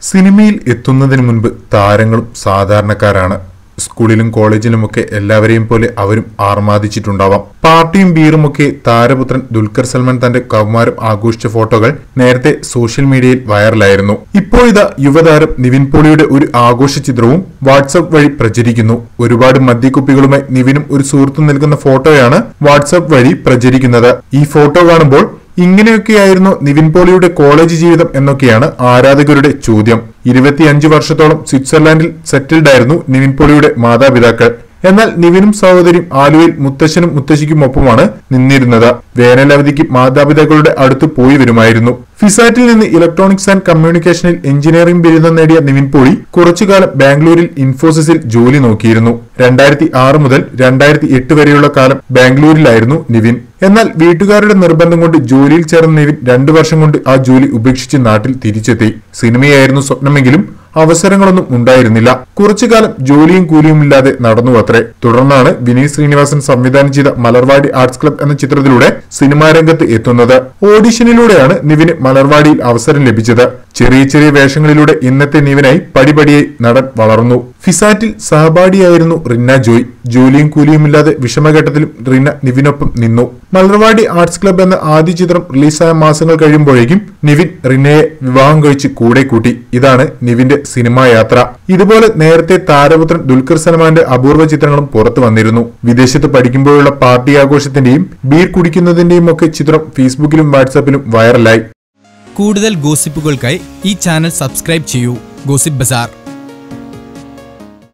സിനിമയിൽ എത്തുന്നതിന് മുൻപ് താരങ്ങളും സാധാരണക്കാരാണ്. സ്കൂളിലും കോളേജിലുമൊക്കെ എല്ലാവരെയും പോലെ അവരും ആർമാദിച്ചിട്ടുണ്ടാവാം. പാർട്ടിയും ബീറുമൊക്കെ താരപുത്രൻ ദുൽഖർ സൽമാൻ തന്റെ കൗമാരം ആഘോഷിച്ച ഫോട്ടോകൾ നേരത്തെ സോഷ്യൽ മീഡിയയിൽ വൈറലായിരുന്നു. ഇപ്പോഴിതാ യുവതാരം നിവിൻ പോളിയുടെ ഒരു ആഘോഷ ചിത്രവും വാട്സ്ആപ്പ് വഴി പ്രചരിക്കുന്നു. ഒരുപാട് മദ്യക്കുപ്പികളുമായി നിവിനും ഒരു സുഹൃത്തും നൽകുന്ന ഫോട്ടോയാണ് വാട്സ്ആപ്പ് വഴി പ്രചരിക്കുന്നത്. ഈ ഫോട്ടോ കാണുമ്പോൾ ഇങ്ങനെയൊക്കെയായിരുന്നു നിവിൻ പോളിയുടെ കോളേജ് ജീവിതം എന്നൊക്കെയാണ് ആരാധകരുടെ ചോദ്യം. 25 വർഷത്തോളം സ്വിറ്റ്സർലാൻഡിൽ സെറ്റിൽഡ് ആയിരുന്നു നിവിൻ പോളിയുടെ മാതാപിതാക്കൾ. എന്നാൽ നിവിനും സഹോദരിയും ആലുവയിൽ മുത്തശ്ശനും മുത്തശ്ശിക്കുമൊപ്പമാണ് നിന്നിരുന്നത്. വേനലവധിക്ക് മാതാപിതാക്കളുടെ അടുത്ത് പോയി വരുമായിരുന്നു. ഫിസാറ്റിൽ നിന്ന് ഇലക്ട്രോണിക്സ് ആൻഡ് കമ്മ്യൂണിക്കേഷനിൽ എഞ്ചിനീയറിംഗ് ബിരുദം നേടിയ നിവിൻ പോളി കുറച്ചുകാലം ബാംഗ്ലൂരിൽ ഇൻഫോസിസിൽ ജോലി നോക്കിയിരുന്നു. 2006 മുതൽ 2008 വരെയുള്ള കാലം ബാംഗ്ലൂരിലായിരുന്നു നിവിൻ. എന്നാൽ വീട്ടുകാരുടെ നിർബന്ധം കൊണ്ട് ജോലിയിൽ ചേർന്ന നിവിൻ 2 വർഷം കൊണ്ട് ആ ജോലി ഉപേക്ഷിച്ച് നാട്ടിൽ തിരിച്ചെത്തി. സിനിമയായിരുന്നു സ്വപ്നമെങ്കിലും അവസരങ്ങളൊന്നും ഉണ്ടായിരുന്നില്ല. കുറച്ചുകാലം ജോലിയും കൂലിയുമില്ലാതെ നടന്നുവത്രേ. തുടർന്നാണ് വിനീത് ശ്രീനിവാസൻ സംവിധാനം ചെയ്ത മലർവാടി ആർട്സ് ക്ലബ് എന്ന ചിത്രത്തിലൂടെ സിനിമാ രംഗത്ത് എത്തുന്നത്. ഓഡിഷനിലൂടെയാണ് നിവിന് മലർവാടിയിൽ അവസരം ലഭിച്ചത്. ചെറിയ ചെറിയ വേഷങ്ങളിലൂടെ ഇന്നത്തെ നിവിനായി പടിപടിയായി നടൻ വളർന്നു. ഫിസാറ്റിൽ സഹപാഠിയായിരുന്നു റിന്ന ജോയ്. ജോലിയും കൂലിയുമില്ലാതെ വിഷമഘട്ടത്തിലും റിന്ന നിവിനൊപ്പം നിന്നു. മലർവാടി ആർട്സ് ക്ലബ് എന്ന ആദ്യ ചിത്രം റിലീസായ മാസങ്ങൾ കഴിയുമ്പോഴേക്കും നിവിൻ റിന്നയെ വിവാഹം കഴിച്ച് കൂടെ കൂട്ടി. ഇതാണ് നിവിന്റെ സിനിമാ യാത്ര. ഇതുപോലെ നേരത്തെ താരപുത്രൻ ദുൽഖർ സൽമാന്റെ അപൂർവ ചിത്രങ്ങളും പുറത്തു വന്നിരുന്നു. വിദേശത്ത് പഠിക്കുമ്പോഴുള്ള പാർട്ടി ആഘോഷത്തിന്റെയും ബീർ കുടിക്കുന്നതിന്റെയും ഒക്കെ ചിത്രം ഫേസ്ബുക്കിലും വാട്സാപ്പിലും വൈറലായി. കൂടുതൽ ഗോസിപ്പുകൾക്കായി ഈ ചാനൽ സബ്സ്ക്രൈബ് ചെയ്യൂ. ഗോസിപ്പ് ബസാർ.